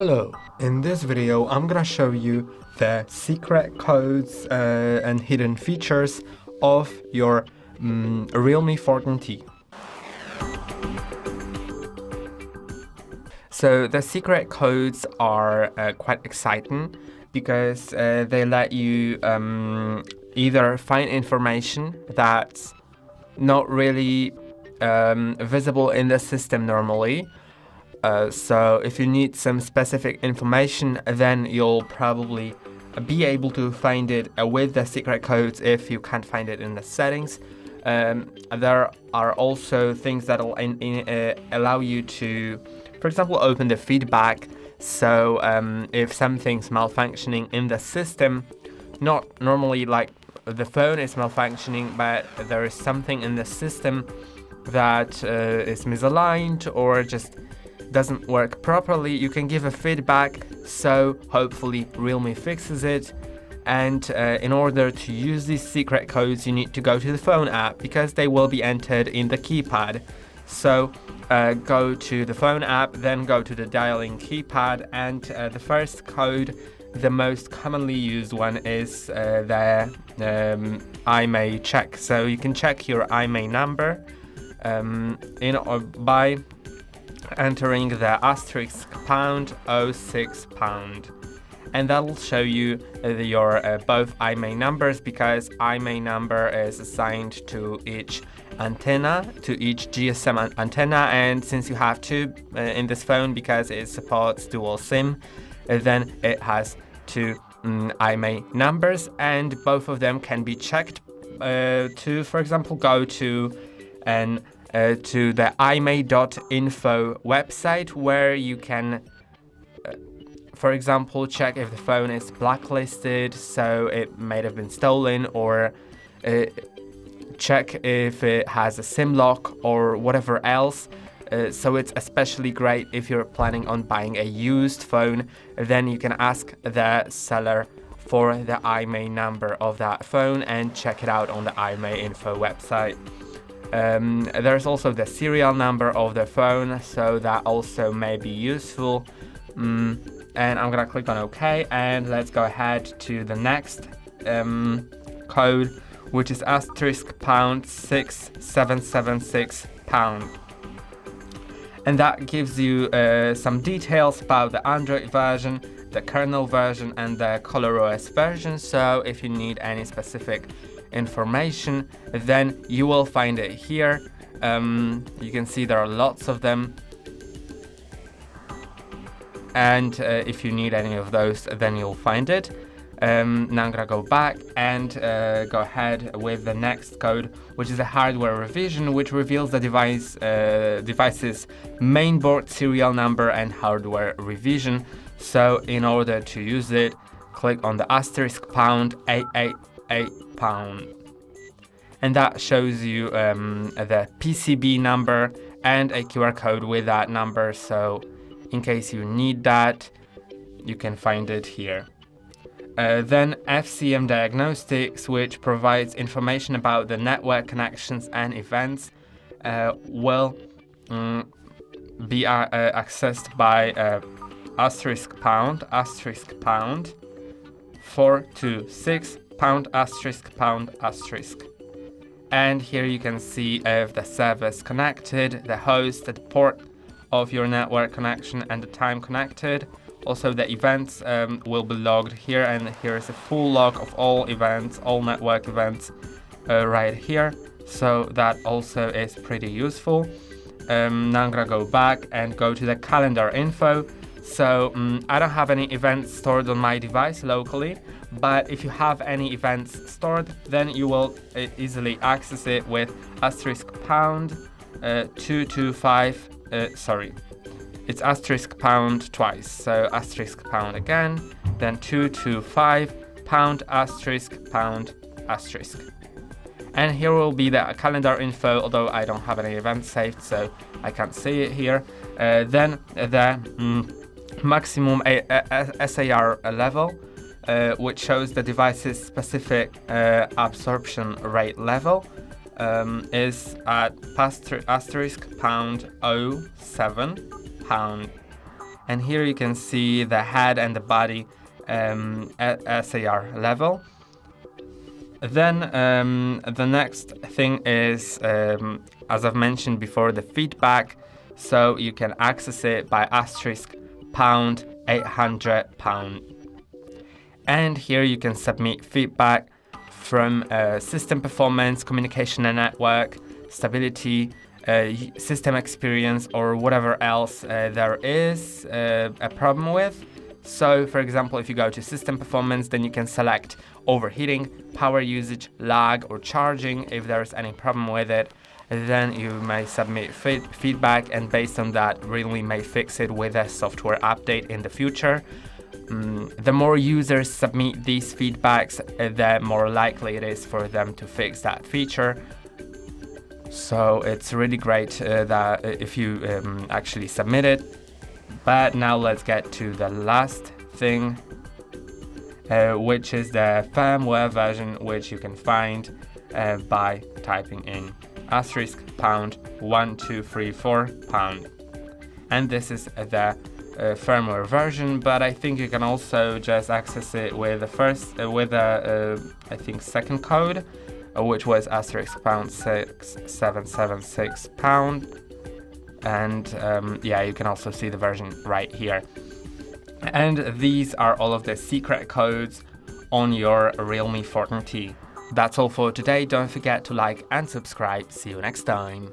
Hello, in this video I'm gonna show you the secret codes and hidden features of your Realme 14T. So the secret codes are quite exciting because they let you either find information that's not really visible in the system normally. So if you need some specific information, then you'll probably be able to find it with the secret codes if you can't find it in the settings. There are also things that will allow you to, for example, open the feedback. So if something's malfunctioning in the system, not normally like the phone is malfunctioning, but there is something in the system that is misaligned or just doesn't work properly, you can give a feedback, so hopefully Realme fixes it. And in order to use these secret codes, you need to go to the phone app because they will be entered in the keypad. So go to the phone app, then go to the dialing keypad, and the first code, the most commonly used one, is the IMEI check. So you can check your IMEI number by entering the *#06#, and that'll show you your both IMEI numbers, because IMEI number is assigned to each antenna, to each GSM antenna, and since you have two in this phone because it supports dual SIM, then it has two IMEI numbers, and both of them can be checked to, for example, go to the HardReset.Info website, where you can, for example, check if the phone is blacklisted, so it might have been stolen, or check if it has a SIM lock or whatever else. So it's especially great if you're planning on buying a used phone. Then you can ask the seller for the IMEI number of that phone and check it out on the HardReset.Info website. There's also the serial number of the phone, so that also may be useful. And I'm gonna click on OK, and let's go ahead to the next code, which is *#6776#, and that gives you some details about the Android version, the kernel version, and the ColorOS version. So if you need any specific information, then you will find it here. You can see there are lots of them, and if you need any of those, then you'll find it. Now I'm gonna go back and go ahead with the next code, which is a hardware revision, which reveals the device's mainboard serial number and hardware revision. So in order to use it, click on the *888#, and that shows you the PCB number and a QR code with that number, so in case you need that, you can find it here. Then FCM Diagnostics, which provides information about the network connections and events, will be accessed by *426###, and here you can see if the service connected, the host, the port of your network connection, and the time connected. Also the events will be logged here, and here is a full log of all events, all network events right here, so that also is pretty useful. Now I'm gonna go back and go to the calendar info. So I don't have any events stored on my device locally, but if you have any events stored, then you will easily access it with *225, it's *# twice, so *# again, then 225 £*##. And here will be the calendar info, although I don't have any events saved, so I can't see it here. Then the maximum SAR level, which shows the device's specific absorption rate level, is at *#07#. And here you can see the head and the body at SAR level. Then the next thing is, as I've mentioned before, the feedback. So you can access it by *pound 800 pound. And here you can submit feedback from system performance, communication and network, stability, system experience, or whatever else there is a problem with. So, for example, if you go to system performance, then you can select overheating, power usage, lag, or charging. If there's any problem with it, then you may submit feedback, and based on that, Realme may fix it with a software update in the future. The more users submit these feedbacks, the more likely it is for them to fix that feature. So it's really great that if you actually submit it. But now let's get to the last thing, which is the firmware version, which you can find by typing in *pound 1234 pound. And this is the firmware version, but I think you can also just access it with I think second code, which was *pound 6776 pound. And yeah, you can also see the version right here. And these are all of the secret codes on your Realme 14T. That's all for today. Don't forget to like and subscribe. See you next time.